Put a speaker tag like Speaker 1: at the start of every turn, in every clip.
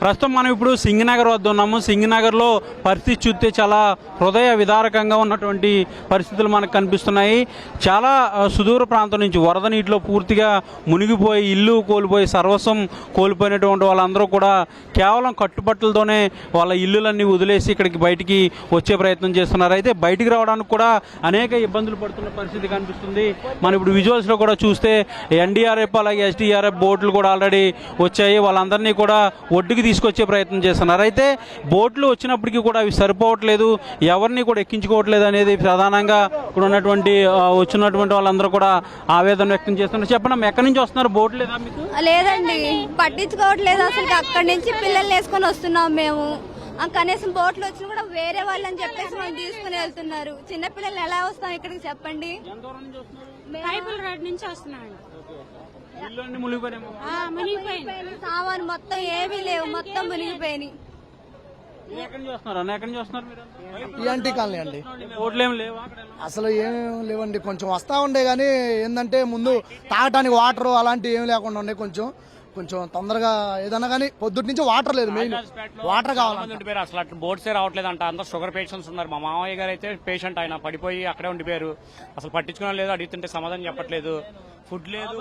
Speaker 1: ప్రస్తుతం మనం ఇప్పుడు సింగనగర్ వద్ద ఉన్నాము. సింగనగర్ లో పరిస్థితి చూస్తే చాలా హృదయ విదారకంగా ఉన్నటువంటి పరిస్థితులు మనకు కనిపిస్తున్నాయి. చాలా సుదూర ప్రాంతం నుంచి వరద నీటిలో పూర్తిగా మునిగిపోయి ఇల్లు కోల్పోయి సర్వస్వం కోల్పోయినటువంటి వాళ్ళందరూ కూడా కేవలం కట్టుబట్టలతోనే వాళ్ళ ఇల్లులన్నీ వదిలేసి ఇక్కడికి బయటికి వచ్చే ప్రయత్నం చేస్తున్నారు. అయితే బయటికి రావడానికి కూడా అనేక ఇబ్బందులు పడుతున్న పరిస్థితి కనిపిస్తుంది. మనం ఇప్పుడు విజువల్స్లో కూడా చూస్తే ఎన్డీఆర్ఎఫ్ అలాగే ఎస్డీఆర్ఎఫ్ బోట్లు కూడా ఆల్రెడీ వచ్చాయి. వాళ్ళందరినీ కూడా ఒడ్డుకి తీసుకొచ్చే ప్రయత్నం చేస్తున్నారు. అయితే బోట్లు వచ్చినప్పటికీ కూడా అవి సరిపోవట్లేదు, ఎవరిని కూడా ఎక్కించుకోవట్లేదు అనేది ప్రధానంగా ఇక్కడ ఉన్నటువంటి వచ్చినటువంటి వాళ్ళందరూ కూడా ఆవేదన వ్యక్తం చేస్తున్నారు. చెప్పండి, ఎక్కడి నుంచి వస్తున్నారు? బోట్ లేదా మీకు?
Speaker 2: లేదండి, పట్టించుకోవట్లేదు అసలు. అక్కడి నుంచి పిల్లల్ని వేసుకొని వస్తున్నాం మేము. కనీసం బోట్లు వచ్చినా కూడా వేరే వాళ్ళని చెప్పేసి మనం తీసుకుని వెళ్తున్నారు. చిన్నపిల్లలు ఎలా వస్తాం ఇక్కడికి చెప్పండి?
Speaker 3: పైపుల్ రోడ్ నుంచి వస్తున్నాం.
Speaker 2: సామాన్ మొత్తం ఏమీ లేవు, మొత్తం మునిగిపోయినాయి.
Speaker 4: కాలనీ అండి. అసలు ఏం లేవండి, కొంచెం వస్తా ఉండే గానీ ఏంటంటే ముందు తాగటానికి వాటర్ అలాంటివి ఏమి లేకుండా ఉండే. కొంచెం తొందరగా ఏదన్నా కానీ పొద్దుటి నుంచి వాటర్ లేదు, మెయిన్ వాటర్ కావాలి.
Speaker 5: అసలు అట్లా బోట్సే రావట్లేదు అంట. అందరూ షుగర్ పేషెంట్స్ ఉన్నారు. మా మామయ్య గారు అయితే పేషెంట్, ఆయన పడిపోయి అక్కడే ఉండిపోయారు. అసలు పట్టించుకోవడం లేదు, అడుగుతుంటే సమాధానం చెప్పట్లేదు. ఫుడ్ లేదు,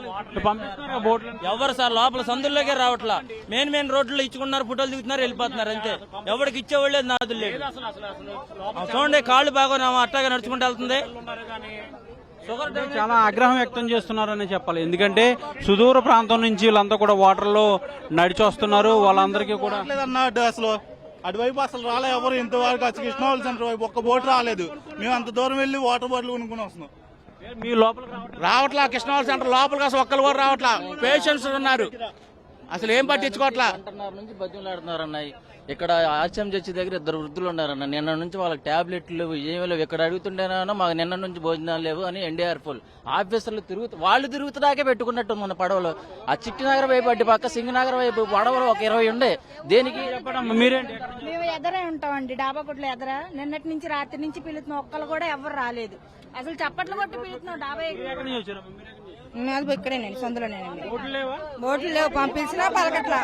Speaker 6: ఎవరు సార్ లోపల సందుల్లోకే రావట్లా. మెయిన్ రోడ్లు ఇచ్చుకున్నారు, ఫోటోలు దిగుతున్నారు, వెళ్ళిపోతున్నారు అంతే. ఎవరికి ఇచ్చేవాళ్ళు లేదు, నాదులు లేదు. చూడండి, కాళ్ళు బాగా అట్టాగా నడుచుకుంటూ వెళ్తుంది.
Speaker 1: చాలా ఆగ్రహం వ్యక్తం చేస్తున్నారని చెప్పాలి. ఎందుకంటే సుదూర ప్రాంతం నుంచి వీళ్ళంతా కూడా వాటర్ లో నడిచి వస్తున్నారు. వాళ్ళందరికీ కూడా
Speaker 7: అసలు అటువైపు అసలు రాలే ఎవరు ఇంతవరకు. కృష్ణావళి సెంటర్ వైపు ఒక్క బోట్ రాలేదు. మేము అంత దూరం వెళ్ళి వాటర్ బాటిల్ కొనుక్కుని వస్తున్నాం.
Speaker 1: మీ లోపల
Speaker 5: రావట్లా. కృష్ణావళి సెంటర్ లోపలికి అసలు ఒక్కరు కూడా రావట్లా. పేషెంట్స్ ఉన్నారు, అసలు ఏం పట్టించుకోవట్లా.
Speaker 6: నుంచి బతిమలాడుతున్నారు అన్నాయి. ఇక్కడ ఆర్చం చర్చి దగ్గర 2 వృద్ధులు ఉన్నారన్న. నిన్న నుంచి వాళ్ళకి టాబ్లెట్లు లేవు, ఏమీ లేవు. ఇక్కడ అడుగుతుండేనా మాకు నిన్న నుంచి భోజనాలు లేవు అని ఎన్డీఆర్ఎఫ్ ఆఫీసర్లు వాళ్ళు తిరుగుతున్నాకే పెట్టుకున్నట్టు మన పడవలు. ఆ చిట్టినగర్ వైపు అడ్డు పక్క సింగనగర్ వైపు పడవలు ఒక 20 ఉండే. దేనికి
Speaker 1: మీరేంటి?
Speaker 3: మేము ఎదరే ఉంటామండి, డాబాగుడ్ల ఎదర. నిన్నటి నుంచి రాత్రి నుంచి పిలుతున్నాం, ఒక్కరు కూడా ఎవరు రాలేదు. అసలు చప్పట్లు కొట్టి పిలుస్తున్నాం. డాబా ఇక్కడేనండి, సొంతలోనేనండి. బోట్లు లేవు, పంపించినా పలకట్లా.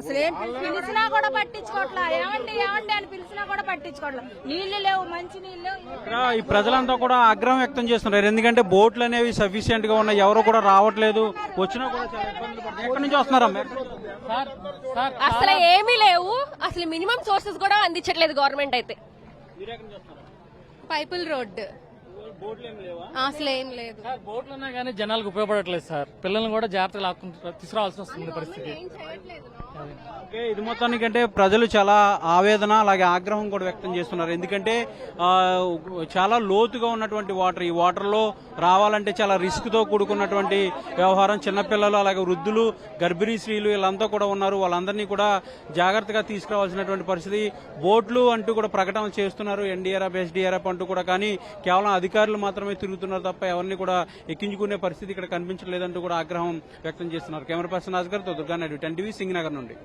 Speaker 3: అసలు ఏం పిలిచినా కూడా పట్టించుకోవట్లా. ఏమండి అని పిలిచినా కూడా పట్టించుకోవట్లా. నీళ్లు లేవు, మంచి నీళ్లు లేవు.
Speaker 1: ఈ ప్రజలంతా కూడా ఆగ్రహం వ్యక్తం చేస్తున్నారు. ఎందుకంటే బోట్లు అనేవి సఫిషియెంట్ గా ఉన్నాయి, ఎవరు కూడా రావట్లేదు. వచ్చినా కూడా చాలా ఇబ్బందులు పడుతుంది. ఎక్కడి నుంచి వస్తున్నారమ్మా?
Speaker 8: అసలు ఏమీ లేవు, అసలు మినిమం సోర్సెస్ కూడా అందించట్లేదు గవర్నమెంట్ అయితే. పైపుల్ రోడ్ అసలు ఏం లేదు.
Speaker 6: బోట్లు ఉన్నా కానీ జనాలకు ఉపయోగపడట్లేదు సార్. పిల్లల్ని కూడా జాగ్రత్తగా తీసుకురావాల్సి వస్తుంది పరిస్థితి.
Speaker 1: ఇది మొత్తానికంటే ప్రజలు చాలా ఆవేదన అలాగే ఆగ్రహం కూడా వ్యక్తం చేస్తున్నారు. ఎందుకంటే చాలా లోతుగా ఉన్నటువంటి వాటర్, ఈ వాటర్ లో రావాలంటే చాలా రిస్క్ తో కూడుకున్నటువంటి వ్యవహారం. చిన్నపిల్లలు అలాగే వృద్ధులు, గర్భిణీ స్త్రీలు వీళ్ళంతా కూడా ఉన్నారు. వాళ్ళందరినీ కూడా జాగ్రత్తగా తీసుకురావాల్సినటువంటి పరిస్థితి. బోట్లు అంటూ కూడా ప్రకటన చేస్తున్నారు, ఎన్డీఆర్ఎఫ్ ఎస్డీఆర్ఎఫ్ అంటూ కూడా. కానీ కేవలం అధికారులు మాత్రమే తిరుగుతున్నారు తప్ప ఎవరిని కూడా ఎక్కించుకునే పరిస్థితి ఇక్కడ కనిపించలేదంటూ కూడా ఆగ్రహం వ్యక్తం చేస్తున్నారు. కెమెరా పర్సన్ అస్గర్ తో దుర్గానాయుడు, 10 టీవీ, సింగనగర్ నుండి.